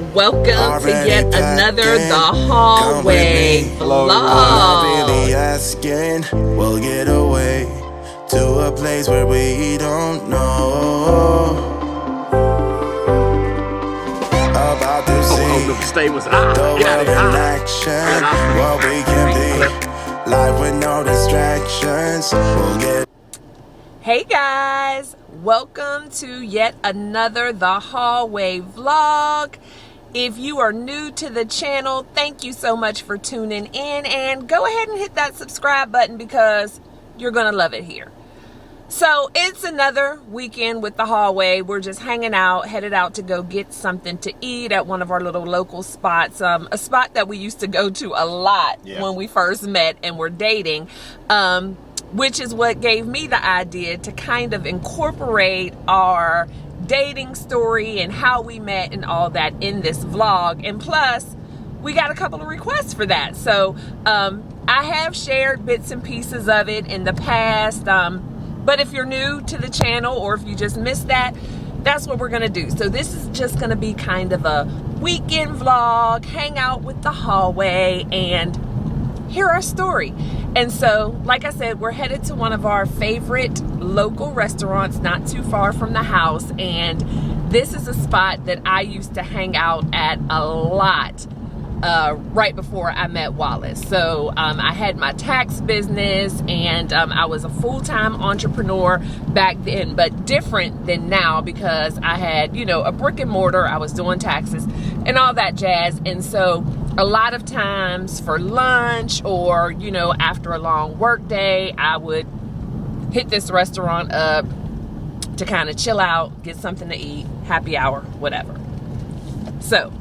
Welcome to yet another The Hallway vlog. Really asking, we'll get away to a place where we don't know about to see the stay was the world in action, what we can be, life with no distractions. We'll get. Hey guys, welcome to yet another The Hallway vlog. If you are new to the channel, thank you so much for tuning in, and go ahead and hit that subscribe button because you're gonna love it here. So it's another weekend with The Hallway. We're just hanging out, headed out to go get something to eat at one of our little local spots, a spot that we used to go to a lot when we first met and were dating, which is what gave me the idea to kind of incorporate our dating story and how we met and all that in this vlog. And plus, we got a couple of requests for that. So I have shared bits and pieces of it in the past. But if you're new to the channel or if you just missed that, that's what we're gonna do. So this is just gonna be kind of a weekend vlog, hang out with The Hallway and hear our story. And so, like I said, we're headed to one of our favorite local restaurants not too far from the house. And this is a spot that I used to hang out at a lot right before I met Wallace. So I had my tax business and I was a full-time entrepreneur back then, but different than now because I had, you know, a brick and mortar. I was doing taxes and all that jazz. And so a lot of times for lunch or, you know, after a long work day, I would hit this restaurant up to kind of chill out, get something to eat, happy hour, whatever. So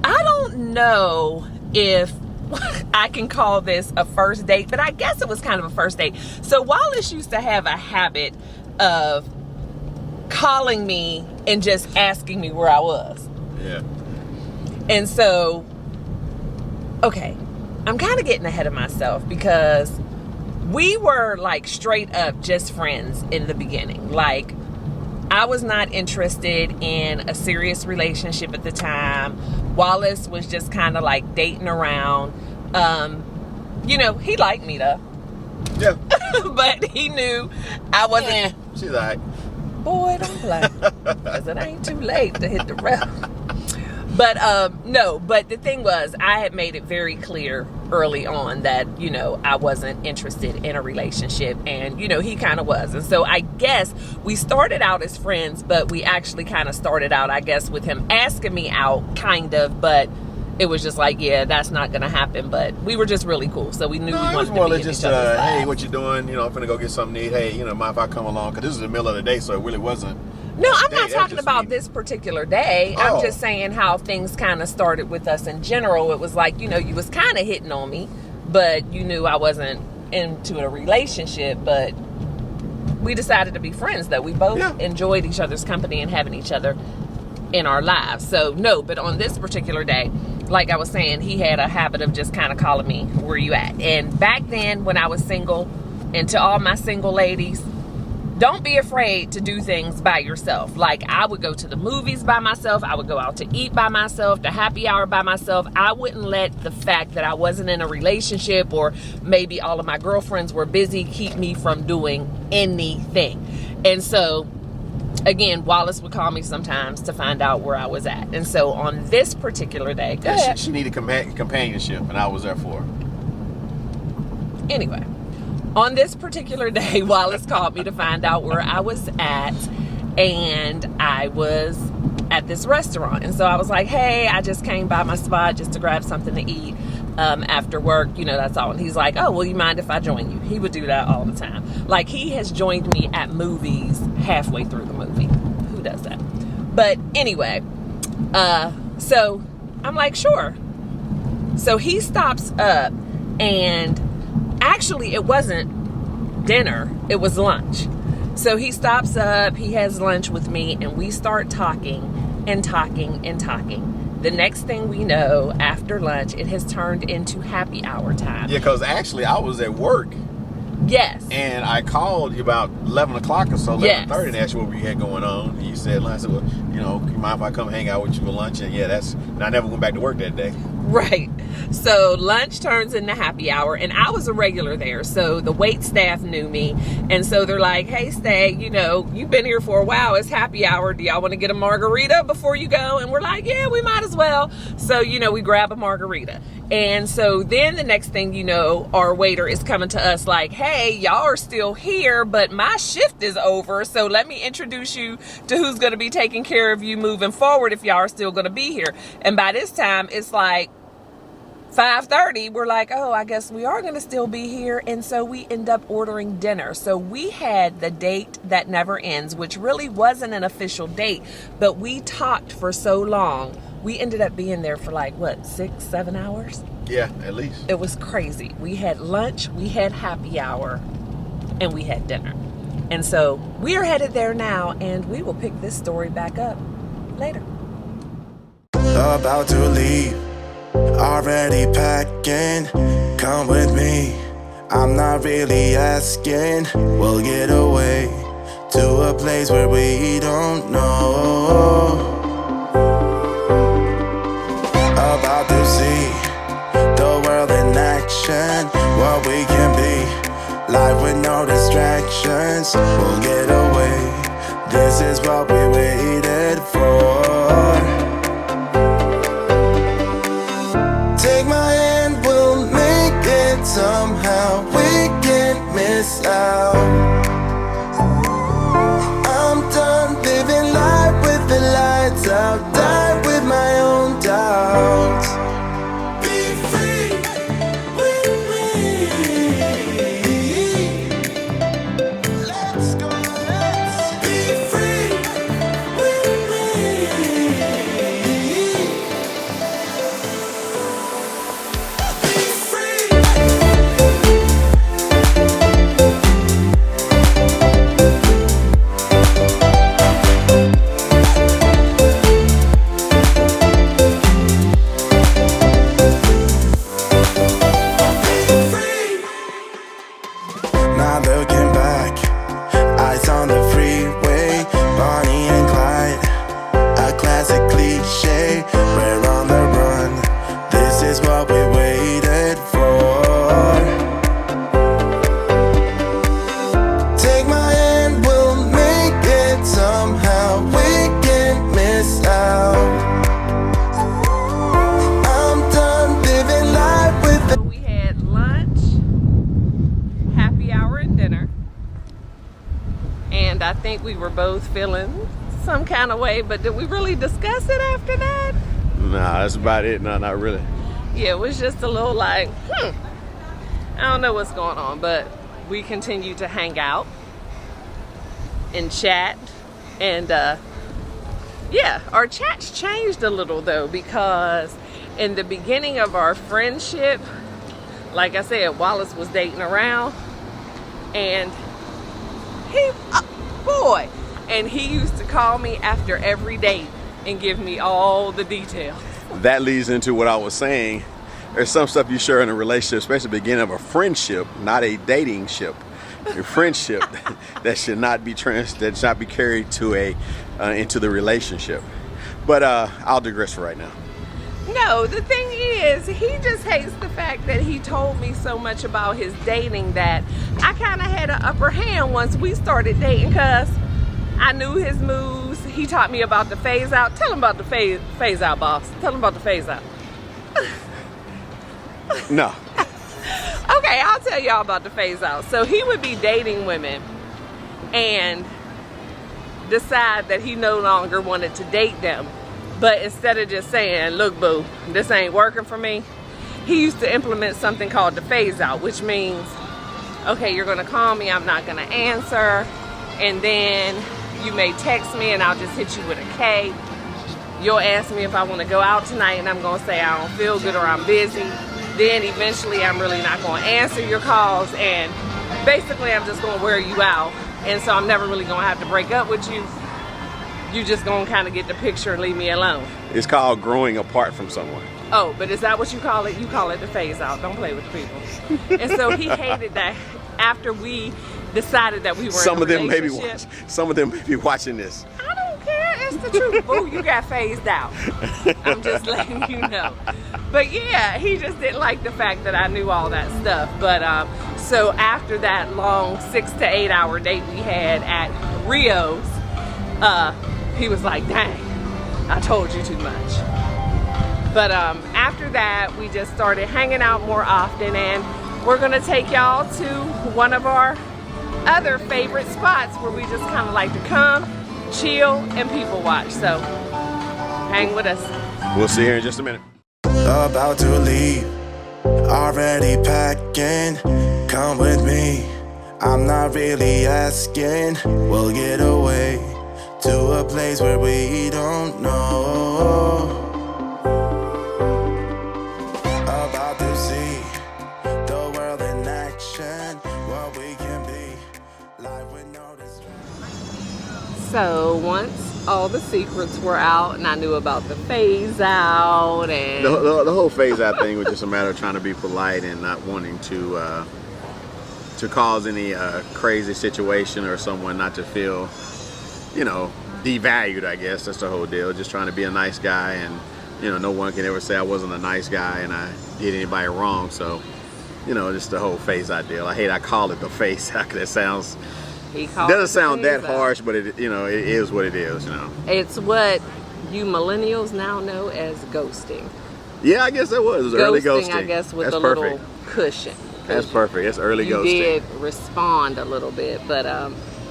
I don't know if I can call this a first date, but I guess it was kind of a first date. So Wallace used to have a habit of calling me and just asking me where I was. Yeah. And so, okay, I'm kind of getting ahead of myself because we were like straight up just friends in the beginning. Like, I was not interested in a serious relationship at the time. Wallace was just kind of like dating around. You know, he liked me though. Yeah. But he knew I wasn't. She's all right. Boy, don't play. Because it ain't too late to hit the road. But no, but the thing was, I had made it very clear early on that, you know, I wasn't interested in a relationship, and, you know, he kind of was. And so I guess we started out as friends, but we actually kind of started out, I guess, with him asking me out, kind of, but it was just like, yeah, that's not going to happen. But we were just really cool, so we knew we wanted to be in each other's lives. Hey, what you doing? You know, I'm finna go get something to eat. Hey, you know, mind if I come along? Because this is the middle of the day, so it really wasn't. No, I'm not talking about this particular day. I'm just saying how things kind of started with us in general. It was like, you know, you was kind of hitting on me, but you knew I wasn't into a relationship. But we decided to be friends, though. We both enjoyed each other's company and having each other in our lives. So, no, but on this particular day, like I was saying, he had a habit of just kind of calling me, where you at? And back then, when I was single, and to all my single ladies, don't be afraid to do things by yourself. Like, I would go to the movies by myself. I would go out to eat by myself, to happy hour by myself. I wouldn't let the fact that I wasn't in a relationship or maybe all of my girlfriends were busy keep me from doing anything. And so, again, Wallace would call me sometimes to find out where I was at. And so on this particular day, she needed companionship, and I was there for her. Anyway. On this particular day, Wallace called me to find out where I was at, and I was at this restaurant. And so I was like, hey, I just came by my spot just to grab something to eat after work, you know, that's all. And he's like, oh, well, you mind if I join you? He would do that all the time. Like, he has joined me at movies halfway through the movie. Who does that? But anyway, so I'm like, sure. So he stops up, and actually, it wasn't dinner, it was lunch. So he stops up, he has lunch with me, and we start talking and talking and talking. The next thing we know, after lunch, it has turned into happy hour time. Yeah, because actually I was at work Yes. And I called you about 11 o'clock or so, 11:30, Yes. and asked you what we had going on. And you said, I said, well, you mind if I come hang out with you for lunch? And yeah, and I never went back to work that day. Right. So lunch turns into happy hour, and I was a regular there. So the wait staff knew me. And so they're like, hey, Stay, you've been here for a while. It's happy hour. Do y'all want to get a margarita before you go? And we're like, yeah, we might as well. So, we grab a margarita. And so then the next thing you know, our waiter is coming to us like, hey, y'all are still here, but my shift is over. So let me introduce you to who's going to be taking care of you moving forward if y'all are still going to be here. And by this time, it's like 5:30. We're like, oh, I guess we are going to still be here. And so we end up ordering dinner. So we had the date that never ends, which really wasn't an official date, but we talked for so long. We ended up being there for 6-7 hours. Yeah, at least. It was crazy. We had lunch, we had happy hour, and we had dinner. And so we are headed there now, and we will pick this story back up later. About to leave, already packing. Come with me, I'm not really asking. We'll get away to a place where we don't know. About to see the world in action, what we can be. Life with no distractions, we'll get away. This is what we waited for. Take my hand, we'll make it somehow. We can't miss out. I'm done living life with the lights out. Die with my own doubts. Be free with me. Let's go, let's be free with me. Be free. Not looking back, eyes on the freeway, Bonnie and Clyde, a classic cliche. We're on the run, this is what we waited for. Take my hand, we'll make it somehow. We can't miss out. I'm done living life with So we had lunch, happy hour, and dinner. And I think we were both feeling some kind of way, but did we really discuss it after that? Nah, that's about it. No, not really. Yeah, it was just a little like, I don't know what's going on, but we continue to hang out and chat. And yeah, our chats changed a little though, because in the beginning of our friendship, like I said, Wallace was dating around, and he used to call me after every date and give me all the details. That leads into what I was saying. There's some stuff you share in a relationship, especially the beginning of a friendship, not a dating ship. A friendship that should not be carried to into the relationship. But I'll digress for right now. No, the thing is, he just hates the fact that he told me so much about his dating that I kind of had an upper hand once we started dating, because I knew his moves. He taught me about the phase out. Tell him about the phase out, boss. Tell him about the phase out. No. Okay, I'll tell y'all about the phase out. So he would be dating women and decide that he no longer wanted to date them. But instead of just saying, look, boo, this ain't working for me, he used to implement something called the phase out, which means, okay, you're gonna call me, I'm not gonna answer, and then you may text me and I'll just hit you with a K. You'll ask me if I wanna go out tonight and I'm gonna say I don't feel good or I'm busy. Then eventually I'm really not gonna answer your calls, and basically I'm just gonna wear you out. And so I'm never really gonna have to break up with you. You just gonna kind of get the picture and leave me alone. It's called growing apart from someone. Oh, but is that what you call it? You call it the phase out. Don't play with the people. And so he hated that. after we decided that we were Some in a of them may be relationship. some of them may be watching this. I don't care. It's the truth. Boo, you got phased out. I'm just letting you know. But yeah, he just didn't like the fact that I knew all that stuff. But so after that long 6 to 8 hour date we had at Rio's, he was like, dang, I told you too much. But after that, we just started hanging out more often, and we're gonna take y'all to one of our other favorite spots where we just kind of like to come, chill, and people watch. So hang with us. We'll see you here in just a minute. About to leave, already packing. Come with me, I'm not really asking. We'll get away to a place where we don't know. About to see the world in action, what we can be, life with no distraction. So once all the secrets were out and I knew about the phase out and The whole phase out thing was just a matter of trying to be polite and not wanting to cause any crazy situation or someone not to feel, you know, devalued. I guess that's the whole deal. Just trying to be a nice guy, and you know, no one can ever say I wasn't a nice guy and I did anybody wrong. So, you know, just the whole phase out deal. I call it the phase out because it sounds. Doesn't sound that harsh, but it, you know, it is what it is. You know, it's what you millennials now know as ghosting. Yeah, I guess that was early ghosting. I guess with That's a perfect. little cushion. That's perfect. That's early ghosting. You did respond a little bit, but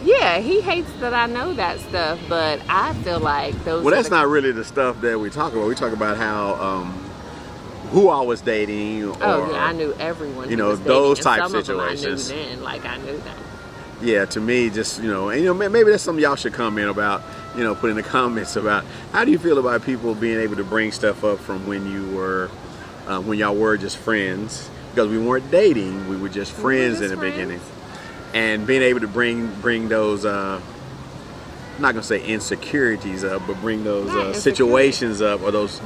yeah, he hates that I know that stuff, but I feel like those. Well, that's not really the stuff that we talk about. We talk about how who I was dating. Or, oh yeah, I knew everyone. You know, was those dating, type and situations. Some of them I knew then, like I knew them. Yeah, to me, just you know, maybe that's something y'all should comment about. You know, put in the comments about how do you feel about people being able to bring stuff up from when you were, when y'all were just friends, because we weren't dating, we were just friends in the beginning, and being able to bring those, I'm not gonna say insecurities up, but bring those situations up, or those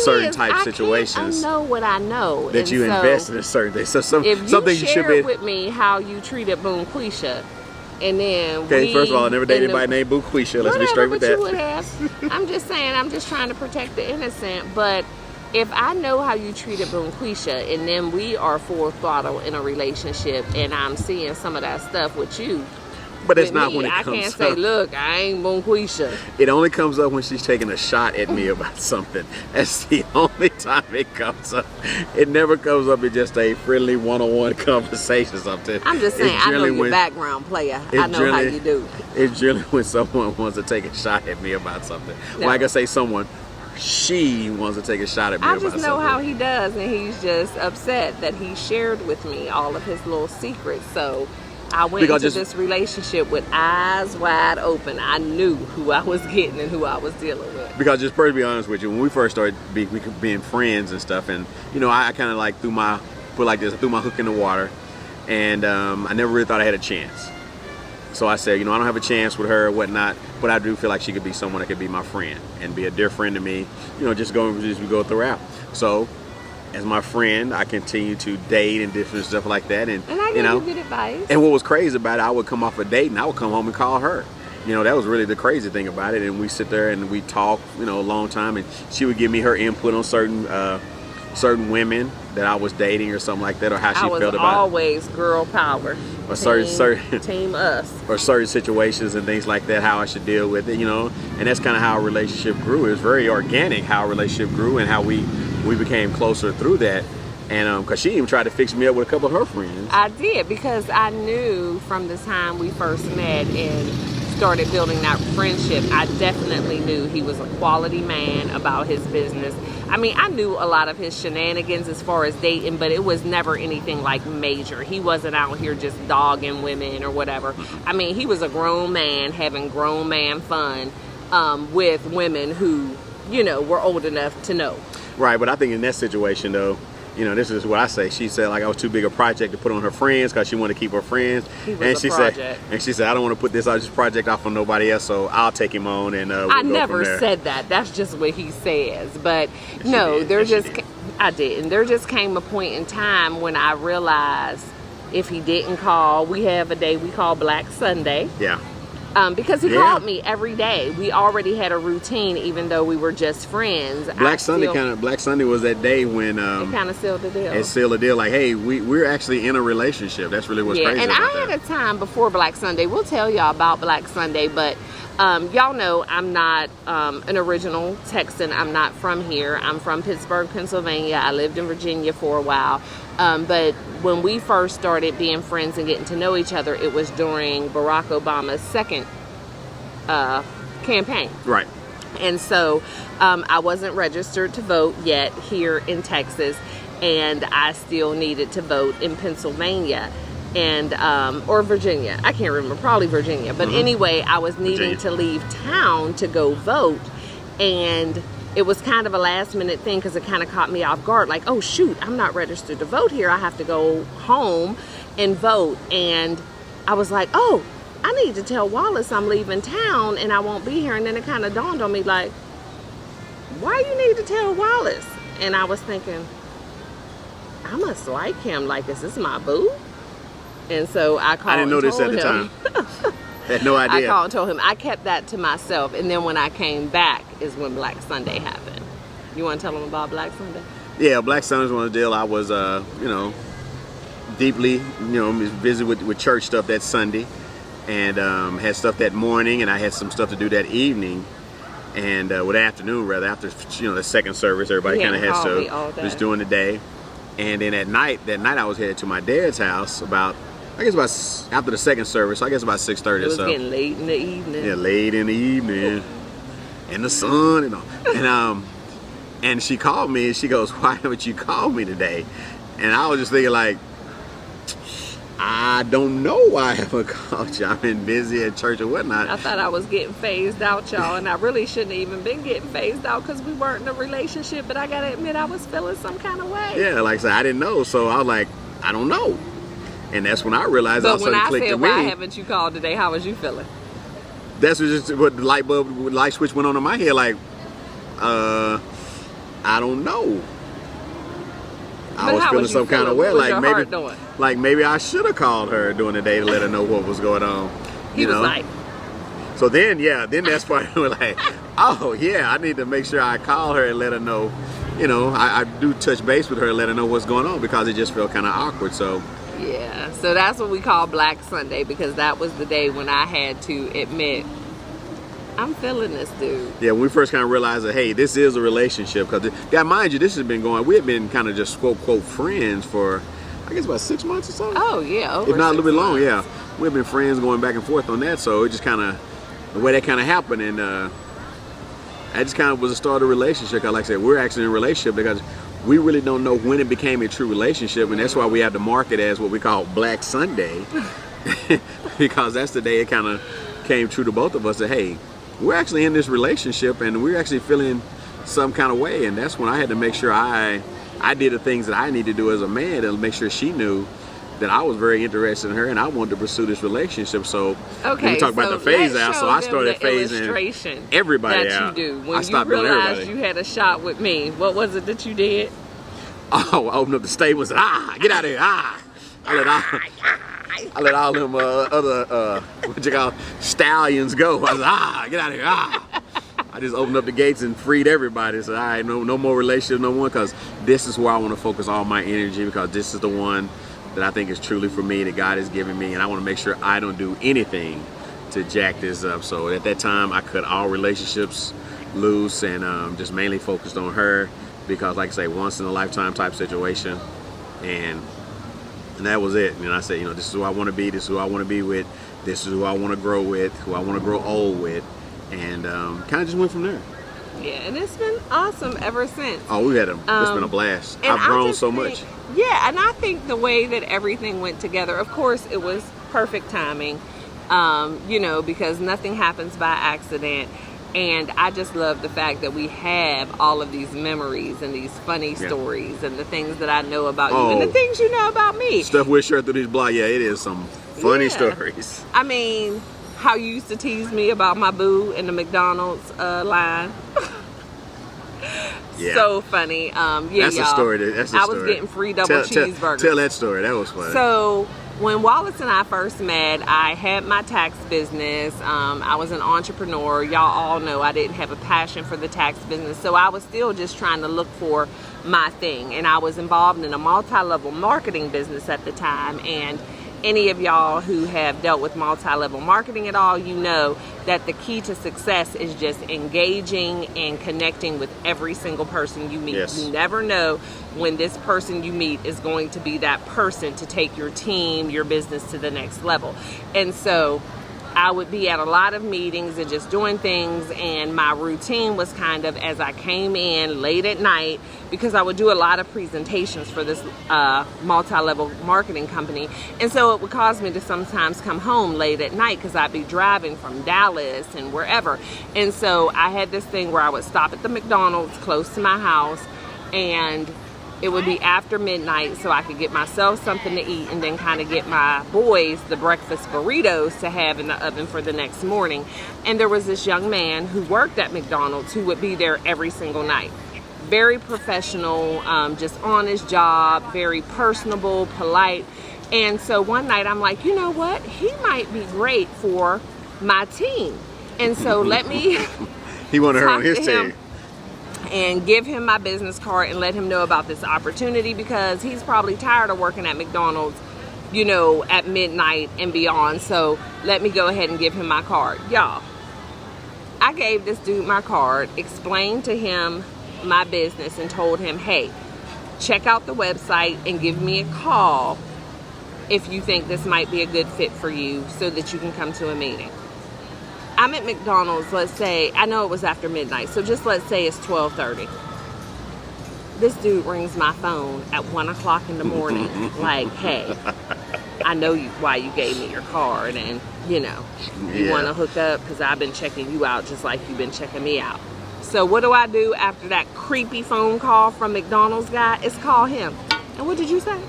certain type situations. I know what I know that you invest in a certain thing. So something you should be. With me how you treated Boom Quisha. And then okay, first of all, I never dated anybody named Boo Quisha. Let's be straight with that. You would have. I'm just saying, I'm just trying to protect the innocent. But if I know how you treated Boom Quisha, and then we are full throttle in a relationship, and I'm seeing some of that stuff with you, but it's not when it I comes can't up. say, look, I ain't Boom Quisha. It only comes up when she's taking a shot at me about something. That's the only time it comes up. It never comes up in just a friendly one-on-one conversation or something. I'm just saying, I know your background player. I know how you do. It's generally when someone wants to take a shot at me about something. No. Like I say, she wants to take a shot at me about something. I just know how he does, and he's just upset that he shared with me all of his little secrets. So I went into this relationship with eyes wide open. I knew who I was getting and who I was dealing with. Because just to be honest with you, when we first started being friends and stuff, and you know, I kind of like threw my hook in the water, and I never really thought I had a chance. So I said, you know, I don't have a chance with her or whatnot, but I do feel like she could be someone that could be my friend and be a dear friend to me. You know, just we go throughout. So as my friend, I continue to date and different stuff like that, and I gave you good advice. And what was crazy about it, I would come off a date and I would come home and call her. You know, that was really the crazy thing about it. And we sit there and we talk, you know, a long time, and she would give me her input on certain women that I was dating or something like that, or how she felt about it. Always girl power. Or certain team us. Or certain situations and things like that, how I should deal with it, you know. And that's kind of how our relationship grew. It was very organic how our relationship grew and how we became closer through that. And because she even tried to fix me up with a couple of her friends. I did, because I knew from the time we first met and started building that friendship, I definitely knew he was a quality man about his business. I mean, I knew a lot of his shenanigans as far as dating, but it was never anything like major. He wasn't out here just dogging women or whatever. I mean, he was a grown man having grown man fun with women who, you know, were old enough to know. Right, but I think in that situation, though, you know, this is what I say. She said, like, I was too big a project to put on her friends because she wanted to keep her friends. And she said, I don't want to put this project off on nobody else, so I'll take him on, and we'll I go never from there. said that. That's just what he says. But no, I didn't. There just came a point in time when I realized if he didn't call, we have a day we call Black Sunday. Yeah. Because he called me every day. We already had a routine, even though we were just friends. Black Sunday was that day when it kind of sealed the deal. It sealed the deal. Like, hey, we're actually in a relationship. That's really what's crazy. And about I had a time before Black Sunday. We'll tell y'all about Black Sunday, but y'all know I'm not an original Texan. I'm not from here. I'm from Pittsburgh, Pennsylvania. I lived in Virginia for a while. But when we first started being friends and getting to know each other, it was during Barack Obama's second campaign. Right. And so I wasn't registered to vote yet here in Texas, and I still needed to vote in Pennsylvania and or Virginia. I can't remember, probably Virginia. But anyway, I was needing to leave town to go vote, and it was kind of a last minute thing because it kind of caught me off guard. Like, oh shoot, I'm not registered to vote here. I have to go home and vote. And I was like, oh, I need to tell Wallace I'm leaving town and I won't be here. And then it kind of dawned on me, like, why you need to tell Wallace? And I was thinking, I must like him. Like, is this my boo? And so I called. I didn't know this at the time. Had no idea. I called and told him. I kept that to myself. And then when I came back is when Black Sunday happened. You want to tell them about Black Sunday? Yeah, Black Sunday was one of the deal. I was, deeply, busy with church stuff that Sunday, and had stuff that morning, and I had some stuff to do that evening, and with afternoon rather after the second service, everybody kind of had stuff. Was doing the day, and then at night, I was headed to my dad's house about after the second service. I guess about 6:30 or so. It was getting late in the evening. Yeah, late in the evening, in the sun and all. And she called me and she goes, "Why haven't you called me today?" And I was just thinking, like, I don't know why I haven't called you. I've been busy at church or whatnot. I thought I was getting phased out, y'all, and I really shouldn't have even been getting phased out because we weren't in a relationship. But I gotta admit, I was feeling some kind of way. Yeah, like I said, I didn't know, so I was like, I don't know. And that's when I realized. But when I clicked said, to me, "Why haven't you called today?" How was you feeling? That's what the light switch went on in my head. Like, I don't know. I was feeling some kind of way. Like maybe I should have called her during the day to let her know what was going on. He was like. So then that's why we're like, oh yeah, I need to make sure I call her and let her know. I do touch base with her and let her know what's going on because it just felt kind of awkward. So. Yeah, so that's what we call Black Sunday because that was the day when I had to admit, I'm feeling this dude. Yeah, when we first kind of realized that, hey, this is a relationship. Because, mind you, this has been going, we have been kind of just quote, friends for, I guess, about 6 months or so. Oh, yeah, if not a little bit long, yeah. We've been friends going back and forth on that. So it just kind of, the way that kind of happened. And that just kind of was the start of a relationship. Because, like I said, we're actually in a relationship because we really don't know when it became a true relationship, and that's why we have to mark it as what we call Black Sunday, because that's the day it kind of came true to both of us that, hey, we're actually in this relationship and we're actually feeling some kind of way. And that's when I had to make sure I did the things that I need to do as a man to make sure she knew that I was very interested in her and I wanted to pursue this relationship. So okay, we talk about the phase out, so I started phasing everybody that out. You do. When you realized you had a shot with me, what was it that you did? Oh, I opened up the stable and said, get out of here, I let all them other stallions go. I said, get out of here, I just opened up the gates and freed everybody. Said, all right, no more relationship, no more, because this is where I want to focus all my energy, because this is the one that I think is truly for me, that God has given me, and I want to make sure I don't do anything to jack this up. So at that time, I cut all relationships loose and just mainly focused on her, because, like I say, once in a lifetime type situation, and that was it. And I said, this is who I want to be, this is who I want to be with, this is who I want to grow with, who I want to grow old with, and kind of just went from there. Yeah, and it's been awesome ever since. Oh, it's been a blast. I've grown so much. Yeah, and I think the way that everything went together, of course, it was perfect timing, because nothing happens by accident. And I just love the fact that we have all of these memories and these funny stories and the things that I know about you and the things you know about me. Stuff we'll share through these blogs. Yeah, it is some funny stories. I mean, how you used to tease me about my boo in the McDonald's line. Yeah. So funny. Yeah, That's a y'all. story. That's a I story. was getting free double cheeseburgers. Tell that story. That was funny. So when Wallace and I first met, I had my tax business. I was an entrepreneur. Y'all all know I didn't have a passion for the tax business. So I was still just trying to look for my thing. And I was involved in a multi-level marketing business at the time. And any of y'all who have dealt with multi-level marketing at all, you know that the key to success is just engaging and connecting with every single person you meet. Yes. You never know when this person you meet is going to be that person to take your team, your business to the next level. And so I would be at a lot of meetings and just doing things, and my routine was kind of as I came in late at night, because I would do a lot of presentations for this multi-level marketing company, and so it would cause me to sometimes come home late at night because I'd be driving from Dallas and wherever. And so I had this thing where I would stop at the McDonald's close to my house, and it would be after midnight so I could get myself something to eat and then kind of get my boys the breakfast burritos to have in the oven for the next morning. And there was this young man who worked at McDonald's who would be there every single night. Very professional, just on his job, very personable, polite. And so one night I'm like, you know what? He might be great for my team. And so let me he wanted her on his talk to him team. and give him my business card and let him know about this opportunity, because he's probably tired of working at McDonald's, you know, at midnight and beyond. So let me go ahead and give him my card. Y'all, I gave this dude my card, explained to him my business, and told him, hey, check out the website and give me a call if you think this might be a good fit for you so that you can come to a meeting. I'm at McDonald's, let's say, I know it was after midnight, so just let's say it's 12:30. This dude rings my phone at 1 o'clock in the morning, like, hey, I know why you gave me your card, and, you know, you want to hook up because I've been checking you out just like you've been checking me out. So what do I do after that creepy phone call from McDonald's guy? Is call him. And what did you say?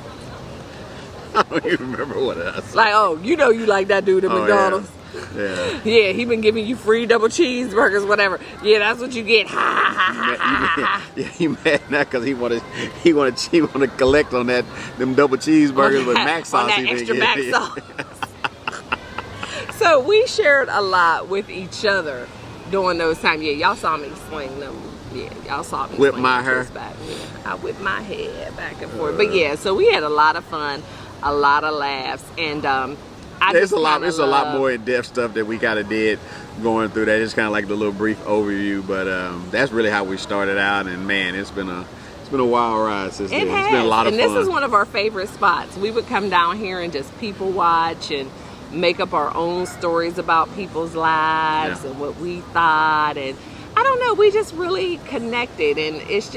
I don't even remember what I said. Like, oh, you know you like that dude at McDonald's. Yeah. Yeah, he been giving you free double cheeseburgers, whatever. Yeah, that's what you get. Ha ha ha ha ha. Yeah, he mad now because he wanted to collect on them double cheeseburgers with mac sauce. On that extra mac sauce. So we shared a lot with each other during those times. Yeah, y'all saw me swing them. Yeah, y'all saw me whip swing my them hair. back. Yeah, I whip my hair back and forth. But yeah, so we had a lot of fun, a lot of laughs, and There's a lot more in-depth stuff that we kind of did going through that. It's kind of like the little brief overview, but that's really how we started out. And man, it's been a wild ride since then. It's been a lot of fun. And this is one of our favorite spots. We would come down here and just people watch and make up our own stories about people's lives and what we thought. And I don't know, we just really connected, and it's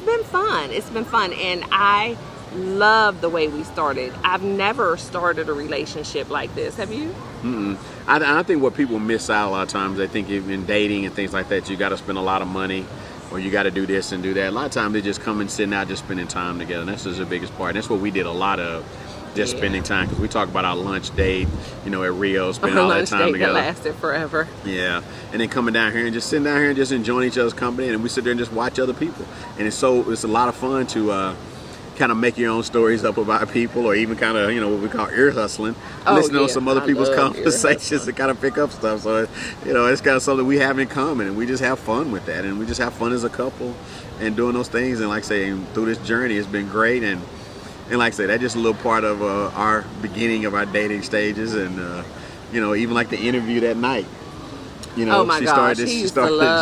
been fun. It's been fun, and I love the way we started. I've never started a relationship like this. Have you? I think what people miss out a lot of times, they think in dating and things like that, you got to spend a lot of money, or you got to do this and do that. A lot of times they just come and sitting out, just spending time together. And that's just the biggest part. And that's what we did a lot of, just spending time. Because we talk about our lunch date, you know, at Rio, spending all that time together. That lasted forever. Yeah, and then coming down here and just sitting down here and just enjoying each other's company, and we sit there and just watch other people. And it's a lot of fun to kind of make your own stories up about people, or even kind of, you know, what we call ear hustling, listening to some other people's conversations to kind of pick up stuff. So, you know, it's kind of something we have in common, and we just have fun with that, and we just have fun as a couple and doing those things. And like I say, through this journey, it's been great. And like I say, that's just a little part of our beginning of our dating stages. And you know, even like the interview that night. You know, she started the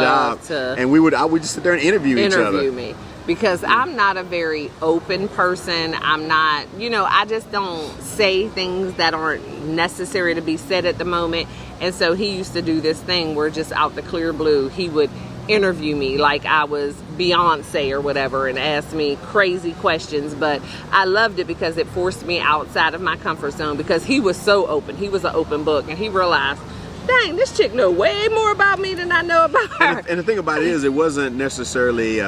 job, and I would just sit there and interview each other. Me. Because I'm not a very open person. I'm not, you know, I just don't say things that aren't necessary to be said at the moment. And so he used to do this thing where just out the clear blue, he would interview me like I was Beyonce or whatever and ask me crazy questions. But I loved it because it forced me outside of my comfort zone, because he was so open. He was an open book, and he realized, dang, this chick know way more about me than I know about her. And the thing about it is, it wasn't necessarily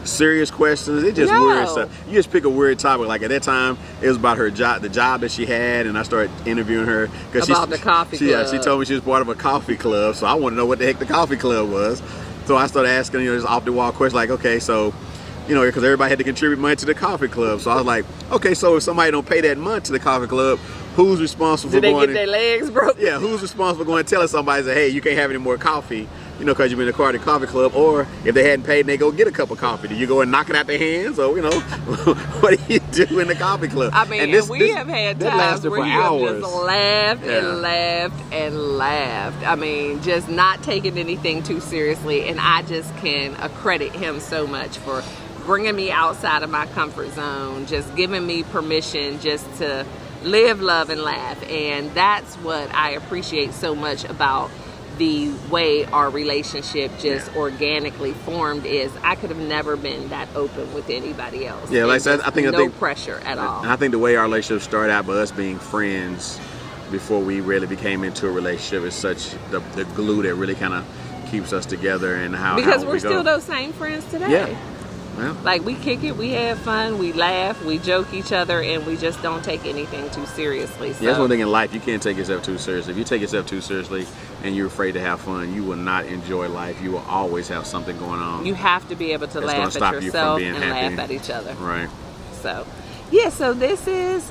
serious questions. It just weird stuff. You just pick a weird topic. Like at that time, it was about her job, the job that she had, and I started interviewing her about the coffee club. She told me she was part of a coffee club, so I want to know what the heck the coffee club was. So I started asking, just off the wall questions like, okay, so, because everybody had to contribute money to the coffee club. So I was like, okay, so if somebody don't pay that money to the coffee club, who's responsible for going? Did they get their legs broke? Yeah, who's responsible for going and telling somebody that, hey, you can't have any more coffee, because you've been a part of the coffee club? Or if they hadn't paid and they go get a cup of coffee, do you go and knock it out their hands? Or, what do you do in the coffee club? I mean, and we have had times where you have just laughed and laughed and laughed. I mean, just not taking anything too seriously. And I just can accredit him so much for bringing me outside of my comfort zone, just giving me permission just to live, love, and laugh. And that's what I appreciate so much about the way our relationship just organically formed. Is I could have never been that open with anybody else. Yeah, like I said, I think no pressure at all. And I think the way our relationship started out by us being friends before we really became into a relationship is such the glue that really kind of keeps us together, and because we're still those same friends today. Yeah. Well, like, we kick it, we have fun, we laugh, we joke each other, and we just don't take anything too seriously. So. Yeah, that's one thing in life. You can't take yourself too seriously. If you take yourself too seriously and you're afraid to have fun, you will not enjoy life. You will always have something going on. You have to be able to laugh at yourself and laugh at each other. Right. So, yeah, so this is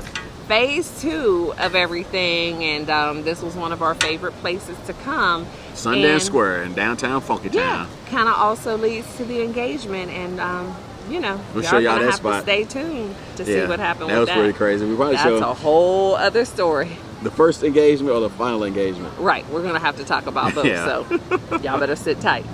phase 2 of everything, and this was one of our favorite places to come. Sundance Square in downtown Funky Town. Yeah, kind of also leads to the engagement, and we'll show y'all that have spot. To stay tuned to see what happened with that. That was pretty crazy. We probably That's a whole other story. The first engagement or the final engagement. Right, we're gonna have to talk about both. So y'all better sit tight.